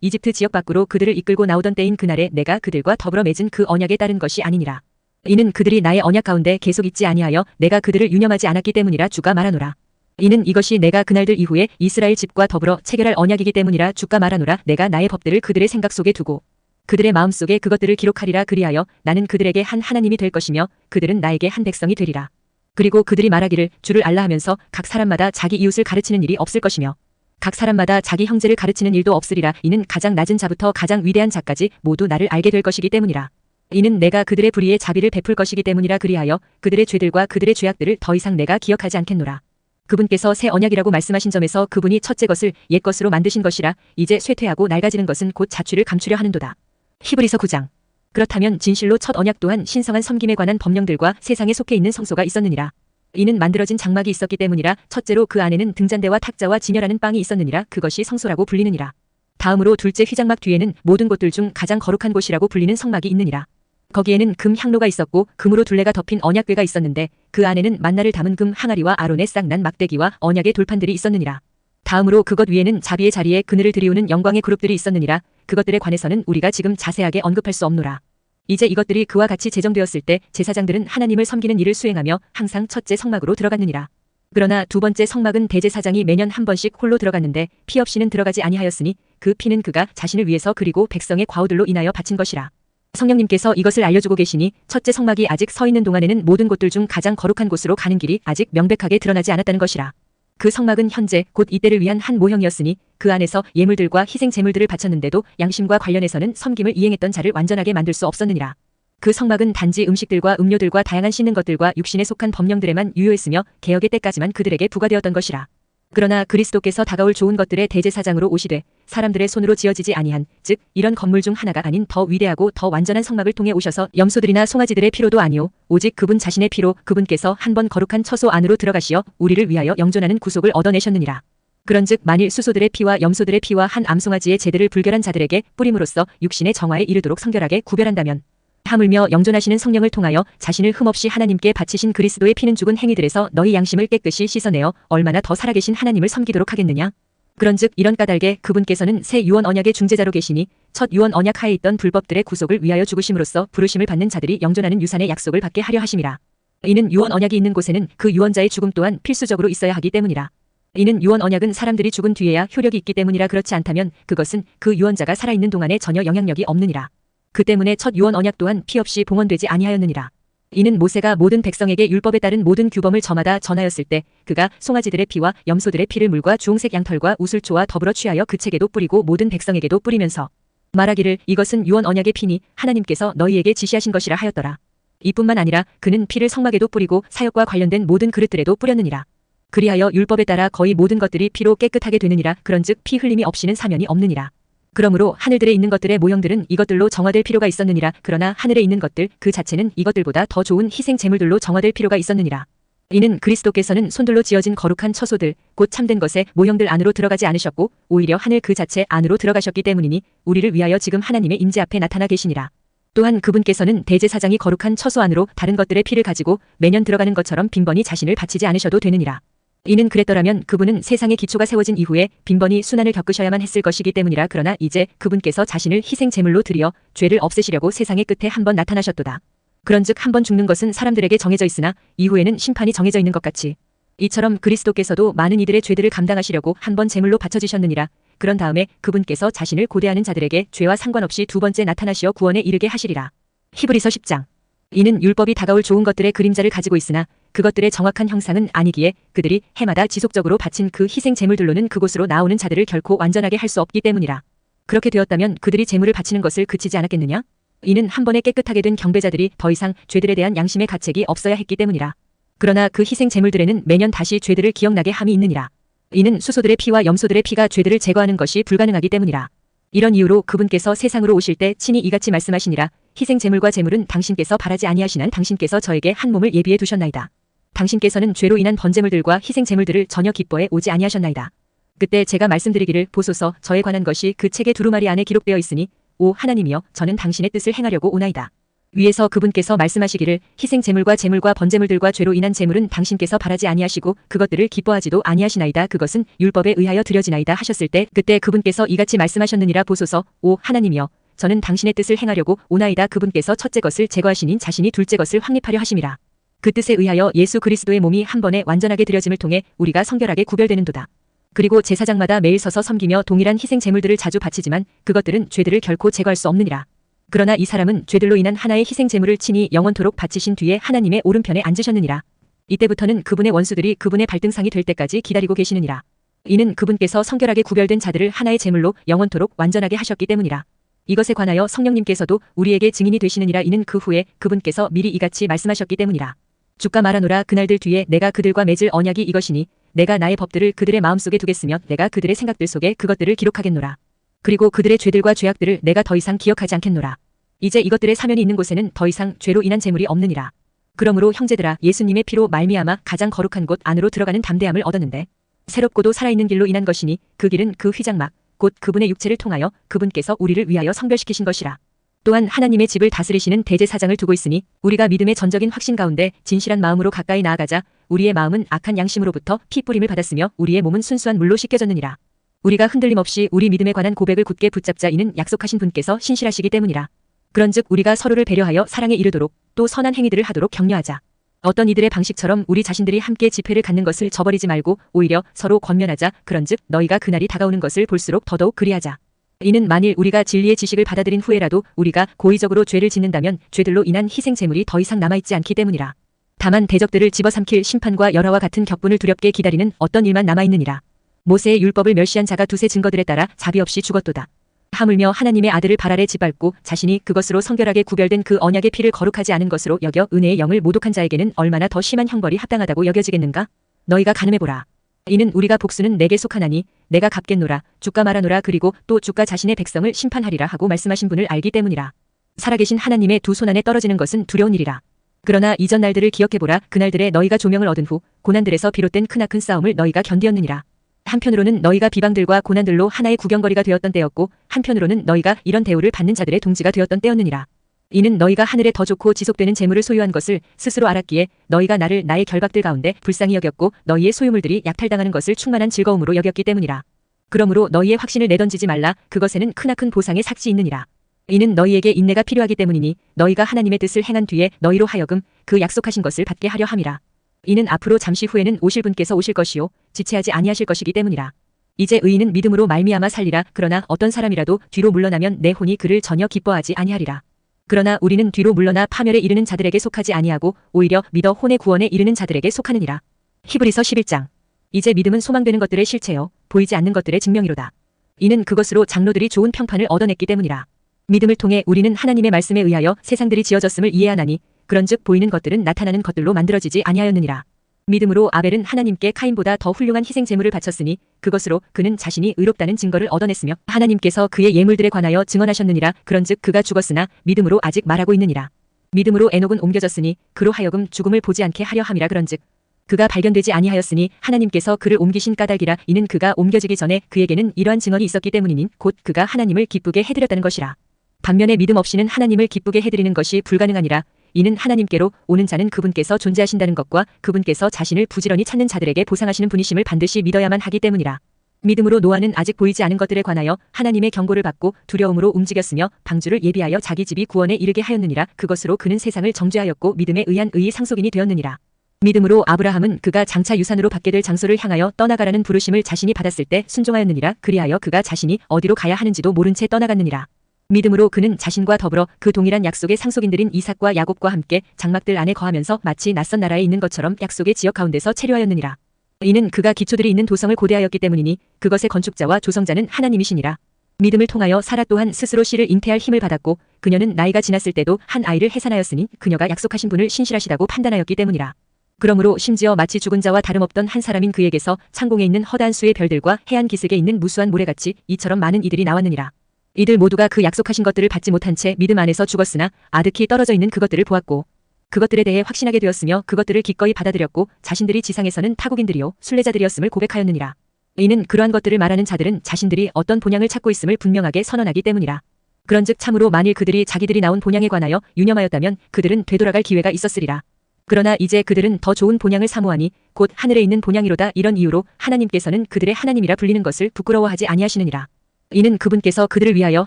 이집트 지역 밖으로 그들을 이끌고 나오던 때인 그날에 내가 그들과 더불어 맺은 그 언약에 따른 것이 아니니라. 이는 그들이 나의 언약 가운데 계속 있지 아니하여 내가 그들을 유념하지 않았기 때문이라. 주가 말하노라. 이는 이것이 내가 그날들 이후에 이스라엘 집과 더불어 체결할 언약이기 때문이라. 주가 말하노라. 내가 나의 법들을 그들의 생각 속에 두고 그들의 마음속에 그것들을 기록하리라. 그리하여 나는 그들에게 한 하나님이 될 것이며 그들은 나에게 한 백성이 되리라. 그리고 그들이 말하기를 주를 알라 하면서 각 사람마다 자기 이웃을 가르치는 일이 없을 것이며 각 사람마다 자기 형제를 가르치는 일도 없으리라. 이는 가장 낮은 자부터 가장 위대한 자까지 모두 나를 알게 될 것이기 때문이라. 이는 내가 그들의 불의에 자비를 베풀 것이기 때문이라. 그리하여 그들의 죄들과 그들의 죄악들을 더 이상 내가 기억하지 않겠노라. 그분께서 새 언약이라고 말씀하신 점에서 그분이 첫째 것을 옛 것으로 만드신 것이라. 이제 쇠퇴하고 낡아지는 것은 곧 자취를 감추려 하는도다. 히브리서 9장. 그렇다면 진실로 첫 언약 또한 신성한 섬김에 관한 법령들과 세상에 속해 있는 성소가 있었느니라. 이는 만들어진 장막이 있었기 때문이라. 첫째로 그 안에는 등잔대와 탁자와 진열하는 빵이 있었느니라. 그것이 성소라고 불리느니라. 다음으로 둘째 휘장막 뒤에는 모든 곳들 중 가장 거룩한 곳이라고 불리는 성막이 있느니라. 거기에는 금 향로가 있었고 금으로 둘레가 덮인 언약궤가 있었는데 그 안에는 만나를 담은 금 항아리와 아론의 싹난 막대기와 언약의 돌판들이 있었느니라. 다음으로 그것 위에는 자비의 자리에 그늘을 들이우는 영광의 그룹들이 있었느니라. 그것들에 관해서는 우리가 지금 자세하게 언급할 수 없노라. 이제 이것들이 그와 같이 제정되었을 때 제사장들은 하나님을 섬기는 일을 수행하며 항상 첫째 성막으로 들어갔느니라. 그러나 두 번째 성막은 대제사장이 매년 한 번씩 홀로 들어갔는데 피 없이는 들어가지 아니하였으니 그 피는 그가 자신을 위해서 그리고 백성의 과오들로 인하여 바친 것이라. 성령님께서 이것을 알려주고 계시니 첫째 성막이 아직 서 있는 동안에는 모든 곳들 중 가장 거룩한 곳으로 가는 길이 아직 명백하게 드러나지 않았다는 것이라. 그 성막은 현재 곧 이때를 위한 한 모형이었으니 그 안에서 예물들과 희생 제물들을 바쳤는데도 양심과 관련해서는 섬김을 이행했던 자를 완전하게 만들 수 없었느니라. 그 성막은 단지 음식들과 음료들과 다양한 씻는 것들과 육신에 속한 법령들에만 유효했으며 개혁의 때까지만 그들에게 부과되었던 것이라. 그러나 그리스도께서 다가올 좋은 것들의 대제사장으로 오시되 사람들의 손으로 지어지지 아니한 즉 이런 건물 중 하나가 아닌 더 위대하고 더 완전한 성막을 통해 오셔서 염소들이나 송아지들의 피로도 아니오 오직 그분 자신의 피로 그분께서 한 번 거룩한 처소 안으로 들어가시어 우리를 위하여 영존하는 구속을 얻어내셨느니라. 그런즉 만일 수소들의 피와 염소들의 피와 한 암송아지의 제들을 불결한 자들에게 뿌림으로써 육신의 정화에 이르도록 성결하게 구별한다면 하물며 영존하시는 성령을 통하여 자신을 흠없이 하나님께 바치신 그리스도의 피는 죽은 행위들에서 너희 양심을 깨끗이 씻어내어 얼마나 더 살아계신 하나님을 섬기도록 하겠느냐. 그런즉 이런 까닭에 그분께서는 새 유언 언약의 중재자로 계시니 첫 유언 언약 하에 있던 불법들의 구속을 위하여 죽으심으로써 부르심을 받는 자들이 영존하는 유산의 약속을 받게 하려 하심이라. 이는 유언 언약이 있는 곳에는 그 유언자의 죽음 또한 필수적으로 있어야 하기 때문이라. 이는 유언 언약은 사람들이 죽은 뒤에야 효력이 있기 때문이라. 그렇지 않다면 그것은 그 유언자가 살아있는 동안에 전혀 영향력이 없느니라. 그 때문에 첫 유언 언약 또한 피 없이 봉헌되지 아니하였느니라. 이는 모세가 모든 백성에게 율법에 따른 모든 규범을 저마다 전하였을 때 그가 송아지들의 피와 염소들의 피를 물과 주홍색 양털과 우슬초와 더불어 취하여 그 책에도 뿌리고 모든 백성에게도 뿌리면서 말하기를 이것은 유언 언약의 피니 하나님께서 너희에게 지시하신 것이라 하였더라. 이뿐만 아니라 그는 피를 성막에도 뿌리고 사역과 관련된 모든 그릇들에도 뿌렸느니라. 그리하여 율법에 따라 거의 모든 것들이 피로 깨끗하게 되느니라. 그런즉 피 흘림이 없이는 사면이 없느니라. 그러므로 하늘들에 있는 것들의 모형들은 이것들로 정화될 필요가 있었느니라. 그러나 하늘에 있는 것들 그 자체는 이것들보다 더 좋은 희생 제물들로 정화될 필요가 있었느니라. 이는 그리스도께서는 손들로 지어진 거룩한 처소들 곧 참된 것의 모형들 안으로 들어가지 않으셨고 오히려 하늘 그 자체 안으로 들어가셨기 때문이니 우리를 위하여 지금 하나님의 임재 앞에 나타나 계시니라. 또한 그분께서는 대제사장이 거룩한 처소 안으로 다른 것들의 피를 가지고 매년 들어가는 것처럼 빈번히 자신을 바치지 않으셔도 되느니라. 이는 그랬더라면 그분은 세상의 기초가 세워진 이후에 빈번히 순환을 겪으셔야만 했을 것이기 때문이라. 그러나 이제 그분께서 자신을 희생 제물로 드려 죄를 없애시려고 세상의 끝에 한번 나타나셨도다. 그런즉 한번 죽는 것은 사람들에게 정해져 있으나 이후에는 심판이 정해져 있는 것 같이 이처럼 그리스도께서도 많은 이들의 죄들을 감당하시려고 한 번 제물로 바쳐지셨느니라. 그런 다음에 그분께서 자신을 고대하는 자들에게 죄와 상관없이 두 번째 나타나시어 구원에 이르게 하시리라. 히브리서 10장. 이는 율법이 다가올 좋은 것들의 그림자를 가지고 있으나 그것들의 정확한 형상은 아니기에 그들이 해마다 지속적으로 바친 그 희생 제물들로는 그곳으로 나오는 자들을 결코 완전하게 할 수 없기 때문이라. 그렇게 되었다면 그들이 제물을 바치는 것을 그치지 않았겠느냐? 이는 한 번에 깨끗하게 된 경배자들이 더 이상 죄들에 대한 양심의 가책이 없어야 했기 때문이라. 그러나 그 희생 제물들에는 매년 다시 죄들을 기억나게 함이 있느니라. 이는 수소들의 피와 염소들의 피가 죄들을 제거하는 것이 불가능하기 때문이라. 이런 이유로 그분께서 세상으로 오실 때 친히 이같이 말씀하시니라. 희생 제물과 제물은 당신께서 바라지 아니하시난 당신께서 저에게 한 몸을 예비해 두셨나이다. 당신께서는 죄로 인한 번제물들과 희생 제물들을 전혀 기뻐해 오지 아니하셨나이다. 그때 제가 말씀드리기를 보소서 저에 관한 것이 그 책의 두루마리 안에 기록되어 있으니 오 하나님이여 저는 당신의 뜻을 행하려고 오나이다. 위에서 그분께서 말씀하시기를 희생 제물과 제물과 번제물들과 죄로 인한 제물은 당신께서 바라지 아니하시고 그것들을 기뻐하지도 아니하시나이다. 그것은 율법에 의하여 드려지나이다 하셨을 때 그때 그분께서 이같이 말씀하셨느니라. 보소서 오 하나님이여 저는 당신의 뜻을 행하려고 오나이다. 그분께서 첫째 것을 제거하시니 자신이 둘째 것을 확립하려 하심이라. 그 뜻에 의하여 예수 그리스도의 몸이 한 번에 완전하게 드려짐을 통해 우리가 성결하게 구별되는도다. 그리고 제사장마다 매일 서서 섬기며 동일한 희생 제물들을 자주 바치지만 그것들은 죄들을 결코 제거할 수 없느니라. 그러나 이 사람은 죄들로 인한 하나의 희생 제물을 친히 영원토록 바치신 뒤에 하나님의 오른편에 앉으셨느니라. 이때부터는 그분의 원수들이 그분의 발등상이 될 때까지 기다리고 계시느니라. 이는 그분께서 성결하게 구별된 자들을 하나의 제물로 영원토록 완전하게 하셨기 때문이라. 이것에 관하여 성령님께서도 우리에게 증인이 되시느니라. 이는 그 후에 그분께서 미리 이같이 말씀하셨기 때문이라. 주가 말하노라. 그날들 뒤에 내가 그들과 맺을 언약이 이것이니 내가 나의 법들을 그들의 마음속에 두겠으며 내가 그들의 생각들 속에 그것들을 기록하겠노라. 그리고 그들의 죄들과 죄악들을 내가 더 이상 기억하지 않겠노라. 이제 이것들의 사면이 있는 곳에는 더 이상 죄로 인한 제물이 없느니라. 그러므로 형제들아 예수님의 피로 말미암아 가장 거룩한 곳 안으로 들어가는 담대함을 얻었는데 새롭고도 살아있는 길로 인한 것이니 그 길은 그 휘장막 곧 그분의 육체를 통하여 그분께서 우리를 위하여 성별시키신 것이라. 또한 하나님의 집을 다스리시는 대제사장을 두고 있으니 우리가 믿음의 전적인 확신 가운데 진실한 마음으로 가까이 나아가자. 우리의 마음은 악한 양심으로부터 피 뿌림을 받았으며 우리의 몸은 순수한 물로 씻겨졌느니라. 우리가 흔들림 없이 우리 믿음에 관한 고백을 굳게 붙잡자. 이는 약속하신 분께서 신실하시기 때문이라. 그런즉 우리가 서로를 배려하여 사랑에 이르도록 또 선한 행위들을 하도록 격려하자. 어떤 이들의 방식처럼 우리 자신들이 함께 집회를 갖는 것을 저버리지 말고 오히려 서로 권면하자. 그런즉 너희가 그날이 다가오는 것을 볼수록 더더욱 그리하자. 이는 만일 우리가 진리의 지식을 받아들인 후에라도 우리가 고의적으로 죄를 짓는다면 죄들로 인한 희생 제물이 더 이상 남아있지 않기 때문이라. 다만 대적들을 집어삼킬 심판과 열화와 같은 격분을 두렵게 기다리는 어떤 일만 남아있느니라. 모세의 율법을 멸시한 자가 두세 증거들에 따라 자비 없이 죽었도다. 하물며 하나님의 아들을 발 아래 짓밟고 자신이 그것으로 성결하게 구별된 그 언약의 피를 거룩하지 않은 것으로 여겨 은혜의 영을 모독한 자에게는 얼마나 더 심한 형벌이 합당하다고 여겨지겠는가? 너희가 가늠해보라. 이는 우리가 복수는 내게 속하나니 내가 갚겠노라. 주가 말하노라. 그리고 또 주가 자신의 백성을 심판하리라 하고 말씀하신 분을 알기 때문이라. 살아계신 하나님의 두 손 안에 떨어지는 것은 두려운 일이라. 그러나 이전 날들을 기억해보라. 그날들에 너희가 조명을 얻은 후 고난들에서 비롯된 크나큰 싸움을 너희가 견디었느니라. 한편으로는 너희가 비방들과 고난들로 하나의 구경거리가 되었던 때였고 한편으로는 너희가 이런 대우를 받는 자들의 동지가 되었던 때였느니라. 이는 너희가 하늘에 더 좋고 지속되는 재물을 소유한 것을 스스로 알았기에 너희가 나를 나의 결박들 가운데 불쌍히 여겼고 너희의 소유물들이 약탈당하는 것을 충만한 즐거움으로 여겼기 때문이라. 그러므로 너희의 확신을 내던지지 말라. 그것에는 크나큰 보상의 삭시 있느니라. 이는 너희에게 인내가 필요하기 때문이니 너희가 하나님의 뜻을 행한 뒤에 너희로 하여금 그 약속하신 것을 받게 하려 함이라. 이는 앞으로 잠시 후에는 오실 분께서 오실 것이요 지체하지 아니하실 것이기 때문이라. 이제 의인은 믿음으로 말미암아 살리라. 그러나 어떤 사람이라도 뒤로 물러나면 내 혼이 그를 전혀 기뻐하지 아니하리라. 그러나 우리는 뒤로 물러나 파멸에 이르는 자들에게 속하지 아니하고 오히려 믿어 혼의 구원에 이르는 자들에게 속하느니라. 히브리서 11장. 이제 믿음은 소망되는 것들의 실체요 보이지 않는 것들의 증명이로다. 이는 그것으로 장로들이 좋은 평판을 얻어냈기 때문이라. 믿음을 통해 우리는 하나님의 말씀에 의하여 세상들이 지어졌음을 이해하나니 그런즉 보이는 것들은 나타나는 것들로 만들어지지 아니하였느니라. 믿음으로 아벨은 하나님께 카인보다 더 훌륭한 희생 제물을 바쳤으니 그것으로 그는 자신이 의롭다는 증거를 얻어냈으며 하나님께서 그의 예물들에 관하여 증언하셨느니라. 그런즉 그가 죽었으나 믿음으로 아직 말하고 있느니라. 믿음으로 에녹은 옮겨졌으니 그로 하여금 죽음을 보지 않게 하려 함이라. 그런즉 그가 발견되지 아니하였으니 하나님께서 그를 옮기신 까닭이라. 이는 그가 옮겨지기 전에 그에게는 이러한 증언이 있었기 때문이니 곧 그가 하나님을 기쁘게 해드렸다는 것이라. 반면에 믿음 없이는 하나님을 기쁘게 해드리는 것이 불가능하니라. 이는 하나님께로 오는 자는 그분께서 존재하신다는 것과 그분께서 자신을 부지런히 찾는 자들에게 보상하시는 분이심을 반드시 믿어야만 하기 때문이라. 믿음으로 노아는 아직 보이지 않은 것들에 관하여 하나님의 경고를 받고 두려움으로 움직였으며 방주를 예비하여 자기 집이 구원에 이르게 하였느니라. 그것으로 그는 세상을 정죄하였고 믿음에 의한 의의 상속인이 되었느니라. 믿음으로 아브라함은 그가 장차 유산으로 받게 될 장소를 향하여 떠나가라는 부르심을 자신이 받았을 때 순종하였느니라. 그리하여 그가 자신이 어디로 가야 하는지도 모른 채 떠나갔느니라. 믿음으로 그는 자신과 더불어 그 동일한 약속의 상속인들인 이삭과 야곱과 함께 장막들 안에 거하면서 마치 낯선 나라에 있는 것처럼 약속의 지역 가운데서 체류하였느니라. 이는 그가 기초들이 있는 도성을 고대하였기 때문이니 그것의 건축자와 조성자는 하나님이시니라. 믿음을 통하여 사라 또한 스스로 씨를 잉태할 힘을 받았고 그녀는 나이가 지났을 때도 한 아이를 해산하였으니 그녀가 약속하신 분을 신실하시다고 판단하였기 때문이라. 그러므로 심지어 마치 죽은 자와 다름없던 한 사람인 그에게서 창공에 있는 허다한 수의 별들과 해안 기슭에 있는 무수한 모래같이 이처럼 많은 이들이 나왔느니라. 이들 모두가 그 약속하신 것들을 받지 못한 채 믿음 안에서 죽었으나 아득히 떨어져 있는 그것들을 보았고 그것들에 대해 확신하게 되었으며 그것들을 기꺼이 받아들였고 자신들이 지상에서는 타국인들이요 순례자들이었음을 고백하였느니라. 이는 그러한 것들을 말하는 자들은 자신들이 어떤 본향을 찾고 있음을 분명하게 선언하기 때문이라. 그런즉 참으로 만일 그들이 자기들이 나온 본향에 관하여 유념하였다면 그들은 되돌아갈 기회가 있었으리라. 그러나 이제 그들은 더 좋은 본향을 사모하니 곧 하늘에 있는 본향이로다. 이런 이유로 하나님께서는 그들의 하나님이라 불리는 것을 부끄러워하지 아니하시느니라. 이는 그분께서 그들을 위하여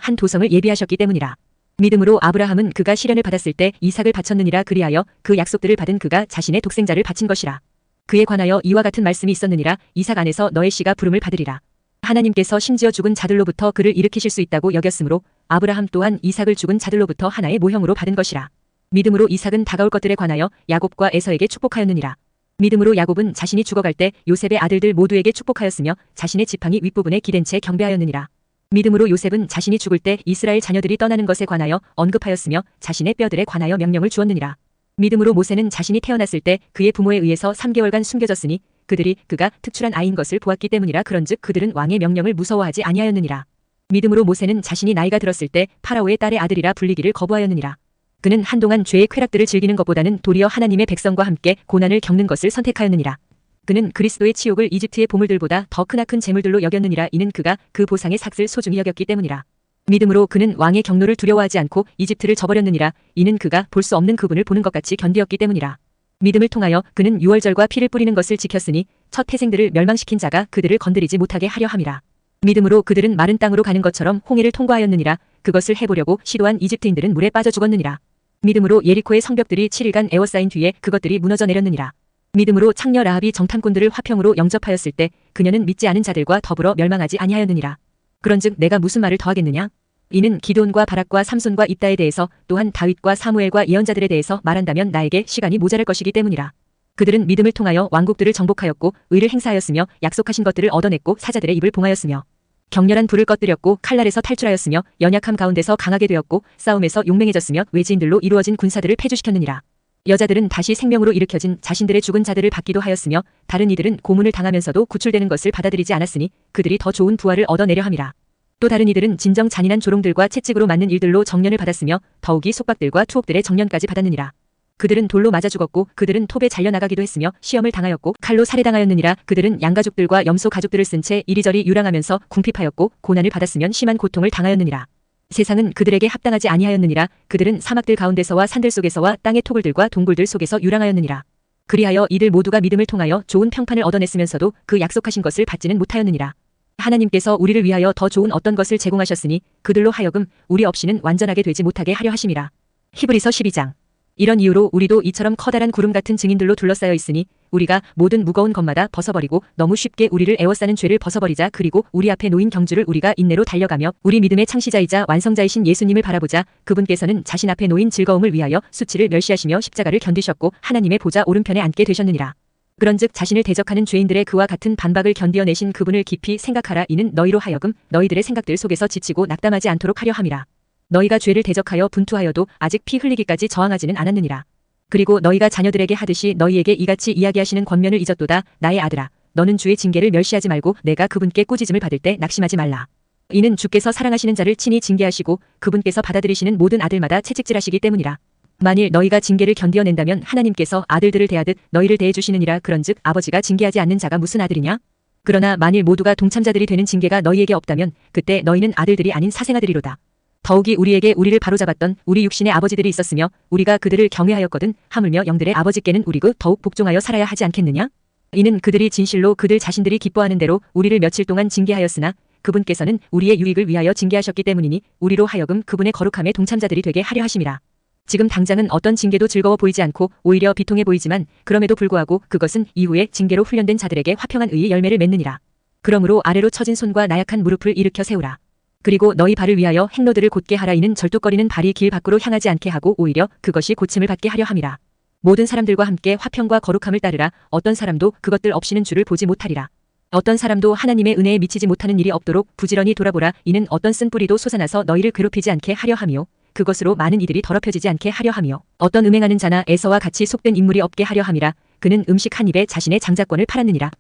한 도성을 예비하셨기 때문이라. 믿음으로 아브라함은 그가 시련을 받았을 때 이삭을 바쳤느니라. 그리하여 그 약속들을 받은 그가 자신의 독생자를 바친 것이라. 그에 관하여 이와 같은 말씀이 있었느니라. 이삭 안에서 너의 씨가 부름을 받으리라. 하나님께서 심지어 죽은 자들로부터 그를 일으키실 수 있다고 여겼으므로 아브라함 또한 이삭을 죽은 자들로부터 하나의 모형으로 받은 것이라. 믿음으로 이삭은 다가올 것들에 관하여 야곱과 에서에게 축복하였느니라. 믿음으로 야곱은 자신이 죽어갈 때 요셉의 아들들 모두에게 축복하였으며 자신의 지팡이 윗부분에 기댄 채 경배하였느니라. 믿음으로 요셉은 자신이 죽을 때 이스라엘 자녀들이 떠나는 것에 관하여 언급하였으며 자신의 뼈들에 관하여 명령을 주었느니라. 믿음으로 모세는 자신이 태어났을 때 그의 부모에 의해서 3개월간 숨겨졌으니 그들이 그가 특출한 아이인 것을 보았기 때문이라. 그런즉 그들은 왕의 명령을 무서워하지 아니하였느니라. 믿음으로 모세는 자신이 나이가 들었을 때 파라오의 딸의 아들이라 불리기를 거부하였느니라. 그는 한동안 죄의 쾌락들을 즐기는 것보다는 도리어 하나님의 백성과 함께 고난을 겪는 것을 선택하였느니라. 그는 그리스도의 치욕을 이집트의 보물들보다 더 크나큰 재물들로 여겼느니라. 이는 그가 그 보상의 삭을 소중히 여겼기 때문이라. 믿음으로 그는 왕의 경노를 두려워하지 않고 이집트를 저버렸느니라. 이는 그가 볼 수 없는 그분을 보는 것 같이 견디었기 때문이라. 믿음을 통하여 그는 유월절과 피를 뿌리는 것을 지켰으니 첫 태생들을 멸망시킨 자가 그들을 건드리지 못하게 하려 함이라. 믿음으로 그들은 마른 땅으로 가는 것처럼 홍해를 통과하였느니라. 그것을 해보려고 시도한 이집트인들은 물에 빠져 죽었느니라. 믿음으로 예리코의 성벽들이 7일간 에워싸인 뒤에 그것들이 무너져 내렸느니라. 믿음으로 창녀 라합이 정탐꾼들을 화평으로 영접하였을 때 그녀는 믿지 않은 자들과 더불어 멸망하지 아니하였느니라. 그런즉 내가 무슨 말을 더하겠느냐? 이는 기드온과 바락과 삼손과 입다에 대해서 또한 다윗과 사무엘과 예언자들에 대해서 말한다면 나에게 시간이 모자랄 것이기 때문이라. 그들은 믿음을 통하여 왕국들을 정복하였고 의를 행사하였으며 약속하신 것들을 얻어냈고 사자들의 입을 봉하였으며 격렬한 불을 꺼뜨렸고 칼날에서 탈출하였으며 연약함 가운데서 강하게 되었고 싸움에서 용맹해졌으며 외지인들로 이루어진 군사들을 패주시켰느니라. 여자들은 다시 생명으로 일으켜진 자신들의 죽은 자들을 받기도 하였으며 다른 이들은 고문을 당하면서도 구출되는 것을 받아들이지 않았으니 그들이 더 좋은 부활을 얻어내려 함이라. 또 다른 이들은 진정 잔인한 조롱들과 채찍으로 맞는 일들로 정년을 받았으며 더욱이 속박들과 투옥들의 정년까지 받았느니라. 그들은 돌로 맞아 죽었고 그들은 톱에 잘려나가기도 했으며 시험을 당하였고 칼로 살해당하였느니라. 그들은 양가족들과 염소 가족들을 쓴 채 이리저리 유랑하면서 궁핍하였고 고난을 받았으면 심한 고통을 당하였느니라. 세상은 그들에게 합당하지 아니하였느니라. 그들은 사막들 가운데서와 산들 속에서와 땅의 토굴들과 동굴들 속에서 유랑하였느니라. 그리하여 이들 모두가 믿음을 통하여 좋은 평판을 얻어냈으면서도 그 약속하신 것을 받지는 못하였느니라. 하나님께서 우리를 위하여 더 좋은 어떤 것을 제공하셨으니 그들로 하여금 우리 없이는 완전하게 되지 못하게 하려 하심이라. 히브리서 12장. 이런 이유로 우리도 이처럼 커다란 구름 같은 증인들로 둘러싸여 있으니 우리가 모든 무거운 것마다 벗어버리고 너무 쉽게 우리를 애워싸는 죄를 벗어버리자. 그리고 우리 앞에 놓인 경주를 우리가 인내로 달려가며 우리 믿음의 창시자이자 완성자이신 예수님을 바라보자. 그분께서는 자신 앞에 놓인 즐거움을 위하여 수치를 멸시하시며 십자가를 견디셨고 하나님의 보좌 오른편에 앉게 되셨느니라. 그런즉 자신을 대적하는 죄인들의 그와 같은 반박을 견디어내신 그분을 깊이 생각하라. 이는 너희로 하여금 너희들의 생각들 속에서 지치고 낙담하지 않도록 하려 함이라. 너희가 죄를 대적하여 분투하여도 아직 피 흘리기까지 저항하지는 않았느니라. 그리고 너희가 자녀들에게 하듯이 너희에게 이같이 이야기하시는 권면을 잊었도다. 나의 아들아, 너는 주의 징계를 멸시하지 말고 내가 그분께 꾸짖음을 받을 때 낙심하지 말라. 이는 주께서 사랑하시는 자를 친히 징계하시고 그분께서 받아들이시는 모든 아들마다 채찍질하시기 때문이라. 만일 너희가 징계를 견디어낸다면 하나님께서 아들들을 대하듯 너희를 대해주시느니라. 그런즉 아버지가 징계하지 않는 자가 무슨 아들이냐? 그러나 만일 모두가 동참자들이 되는 징계가 너희에게 없다면 그때 너희는 아들들이 아닌 사생아들이로다. 더욱이 우리에게 우리를 바로잡았던 우리 육신의 아버지들이 있었으며 우리가 그들을 경외하였거든 하물며 영들의 아버지께는 우리가 더욱 복종하여 살아야 하지 않겠느냐? 이는 그들이 진실로 그들 자신들이 기뻐하는 대로 우리를 며칠 동안 징계하였으나 그분께서는 우리의 유익을 위하여 징계하셨기 때문이니 우리로 하여금 그분의 거룩함의 동참자들이 되게 하려 하심이라. 지금 당장은 어떤 징계도 즐거워 보이지 않고 오히려 비통해 보이지만 그럼에도 불구하고 그것은 이후에 징계로 훈련된 자들에게 화평한 의의 열매를 맺느니라. 그러므로 아래로 처진 손과 나약한 무릎을 일으켜 세우라. 그리고 너희 발을 위하여 행로들을 곧게 하라. 이는 절뚝거리는 발이 길 밖으로 향하지 않게 하고 오히려 그것이 고침을 받게 하려 함이라. 모든 사람들과 함께 화평과 거룩함을 따르라. 어떤 사람도 그것들 없이는 주를 보지 못하리라. 어떤 사람도 하나님의 은혜에 미치지 못하는 일이 없도록 부지런히 돌아보라. 이는 어떤 쓴 뿌리도 솟아나서 너희를 괴롭히지 않게 하려 함이요 그것으로 많은 이들이 더럽혀지지 않게 하려 함이요 어떤 음행하는 자나 에서와 같이 속된 인물이 없게 하려 함이라. 그는 음식 한 입에 자신의 장자권을 팔았느니라.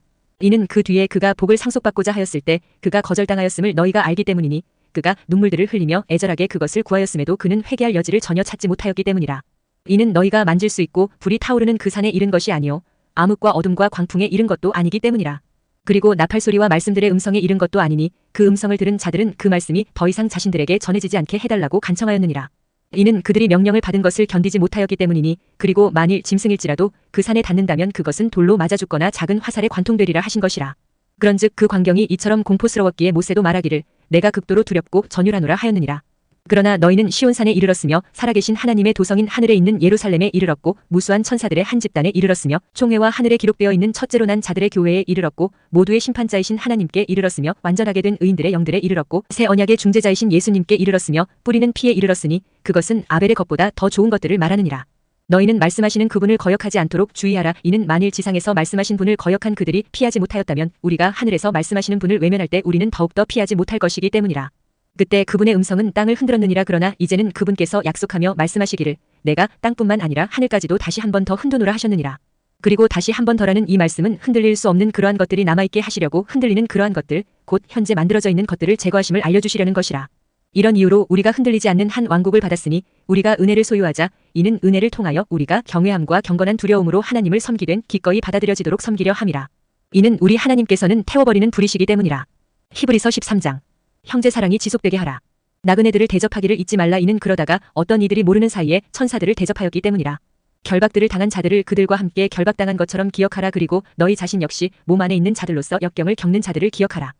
이는 그 뒤에 그가 복을 상속받고자 하였을 때 그가 거절당하였음을 너희가 알기 때문이니 그가 눈물들을 흘리며 애절하게 그것을 구하였음에도 그는 회개할 여지를 전혀 찾지 못하였기 때문이라. 이는 너희가 만질 수 있고 불이 타오르는 그 산에 이른 것이 아니요 암흑과 어둠과 광풍에 이른 것도 아니기 때문이라. 그리고 나팔소리와 말씀들의 음성에 이른 것도 아니니 그 음성을 들은 자들은 그 말씀이 더 이상 자신들에게 전해지지 않게 해달라고 간청하였느니라. 이는 그들이 명령을 받은 것을 견디지 못하였기 때문이니 그리고 만일 짐승일지라도 그 산에 닿는다면 그것은 돌로 맞아 죽거나 작은 화살에 관통되리라 하신 것이라. 그런즉 그 광경이 이처럼 공포스러웠기에 모세도 말하기를 내가 극도로 두렵고 전율하노라 하였느니라. 그러나 너희는 시온산에 이르렀으며 살아계신 하나님의 도성인 하늘에 있는 예루살렘에 이르렀고 무수한 천사들의 한 집단에 이르렀으며 총회와 하늘에 기록되어 있는 첫째로 난 자들의 교회에 이르렀고 모두의 심판자이신 하나님께 이르렀으며 완전하게 된 의인들의 영들에 이르렀고 새 언약의 중재자이신 예수님께 이르렀으며 뿌리는 피에 이르렀으니 그것은 아벨의 것보다 더 좋은 것들을 말하느니라. 너희는 말씀하시는 그분을 거역하지 않도록 주의하라. 이는 만일 지상에서 말씀하신 분을 거역한 그들이 피하지 못하였다면 우리가 하늘에서 말씀하시는 분을 외면할 때 우리는 더욱더 피하지 못할 것이기 때문이라. 그때 그분의 음성은 땅을 흔들었느니라. 그러나 이제는 그분께서 약속하며 말씀하시기를 내가 땅뿐만 아니라 하늘까지도 다시 한 번 더 흔드노라 하셨느니라. 그리고 다시 한 번 더라는 이 말씀은 흔들릴 수 없는 그러한 것들이 남아있게 하시려고 흔들리는 그러한 것들 곧 현재 만들어져 있는 것들을 제거하심을 알려주시려는 것이라. 이런 이유로 우리가 흔들리지 않는 한 왕국을 받았으니 우리가 은혜를 소유하자. 이는 은혜를 통하여 우리가 경외함과 경건한 두려움으로 하나님을 섬기된 기꺼이 받아들여지도록 섬기려 함이라. 이는 우리 하나님께서는 태워버리는 불이시기 때문이라. 히브리서 13장. 형제 사랑이 지속되게 하라. 나그네들을 대접하기를 잊지 말라. 이는 그러다가 어떤 이들이 모르는 사이에 천사들을 대접하였기 때문이라. 결박들을 당한 자들을 그들과 함께 결박당한 것처럼 기억하라. 그리고 너희 자신 역시 몸 안에 있는 자들로서 역경을 겪는 자들을 기억하라.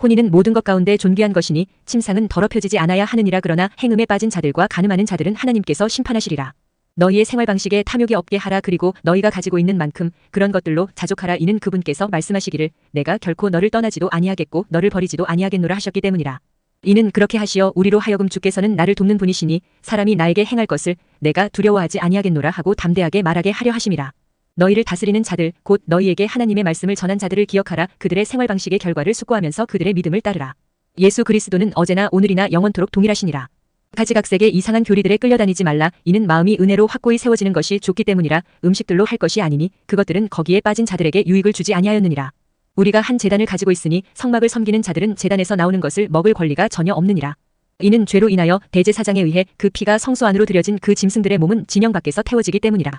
혼인은 모든 것 가운데 존귀한 것이니 침상은 더럽혀지지 않아야 하느니라. 그러나 행음에 빠진 자들과 간음하는 자들은 하나님께서 심판하시리라. 너희의 생활 방식에 탐욕이 없게 하라. 그리고 너희가 가지고 있는 만큼 그런 것들로 자족하라. 이는 그분께서 말씀하시기를 내가 결코 너를 떠나지도 아니하겠고 너를 버리지도 아니하겠노라 하셨기 때문이라. 이는 그렇게 하시어 우리로 하여금 주께서는 나를 돕는 분이시니 사람이 나에게 행할 것을 내가 두려워하지 아니하겠노라 하고 담대하게 말하게 하려 하심이라. 너희를 다스리는 자들 곧 너희에게 하나님의 말씀을 전한 자들을 기억하라. 그들의 생활 방식의 결과를 숙고하면서 그들의 믿음을 따르라. 예수 그리스도는 어제나 오늘이나 영원토록 동일하시니라. 가지각색의 이상한 교리들에 끌려다니지 말라. 이는 마음이 은혜로 확고히 세워지는 것이 좋기 때문이라. 음식들로 할 것이 아니니 그것들은 거기에 빠진 자들에게 유익을 주지 아니하였느니라. 우리가 한 제단을 가지고 있으니 성막을 섬기는 자들은 제단에서 나오는 것을 먹을 권리가 전혀 없느니라. 이는 죄로 인하여 대제사장에 의해 그 피가 성소 안으로 들여진 그 짐승들의 몸은 진영 밖에서 태워지기 때문이라.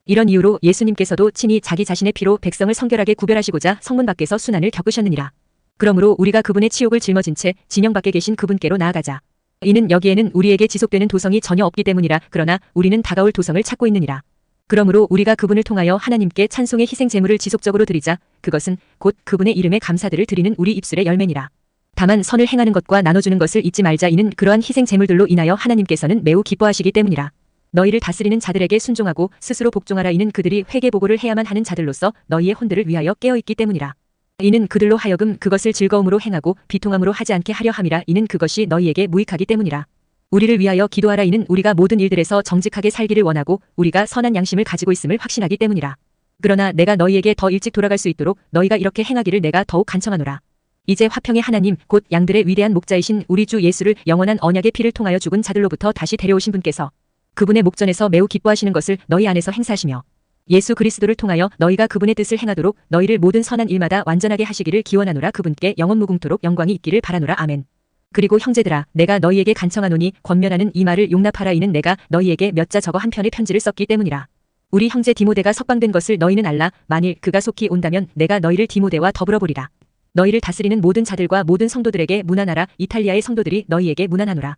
이런 이유로 예수님께서도 친히 자기 자신의 피로 백성을 성결하게 구별하시고자 성문 밖에서 순환을 겪으셨느니라. 그러므로 우리가 그분의 치욕을 짊어진 채 진영 밖에 계신 그분께로 나아가자. 이는 여기에는 우리에게 지속되는 도성이 전혀 없기 때문이라. 그러나 우리는 다가올 도성을 찾고 있느니라. 그러므로 우리가 그분을 통하여 하나님께 찬송의 희생 제물을 지속적으로 드리자. 그것은 곧 그분의 이름에 감사들을 드리는 우리 입술의 열매니라. 다만 선을 행하는 것과 나눠주는 것을 잊지 말자. 이는 그러한 희생 제물들로 인하여 하나님께서는 매우 기뻐하시기 때문이라. 너희를 다스리는 자들에게 순종하고 스스로 복종하라. 이는 그들이 회개보고를 해야만 하는 자들로서 너희의 혼들을 위하여 깨어있기 때문이라. 이는 그들로 하여금 그것을 즐거움으로 행하고 비통함으로 하지 않게 하려 함이라. 이는 그것이 너희에게 무익하기 때문이라. 우리를 위하여 기도하라. 이는 우리가 모든 일들에서 정직하게 살기를 원하고 우리가 선한 양심을 가지고 있음을 확신하기 때문이라. 그러나 내가 너희에게 더 일찍 돌아갈 수 있도록 너희가 이렇게 행하기를 내가 더욱 간청하노라. 이제 화평의 하나님 곧 양들의 위대한 목자이신 우리 주 예수를 영원한 언약의 피를 통하여 죽은 자들로부터 다시 데려오신 분께서 그분의 목전에서 매우 기뻐하시는 것을 너희 안에서 행사하시며 예수 그리스도를 통하여 너희가 그분의 뜻을 행하도록 너희를 모든 선한 일마다 완전하게 하시기를 기원하노라. 그분께 영원 무궁토록 영광이 있기를 바라노라. 아멘. 그리고 형제들아 내가 너희에게 간청하노니 권면하는 이 말을 용납하라. 이는 내가 너희에게 몇 자 적어 한 편의 편지를 썼기 때문이라. 우리 형제 디모데가 석방된 것을 너희는 알라. 만일 그가 속히 온다면 내가 너희를 디모데와 더불어 보리라. 너희를 다스리는 모든 자들과 모든 성도들에게 문안하라. 이탈리아의 성도들이 너희에게 문안하노라.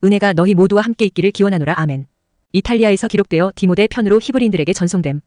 은혜가 너희 모두와 함께 있기를 기원하노라. 아멘. 이탈리아에서 기록되어 디모데 편으로 히브리인들에게 전송됨.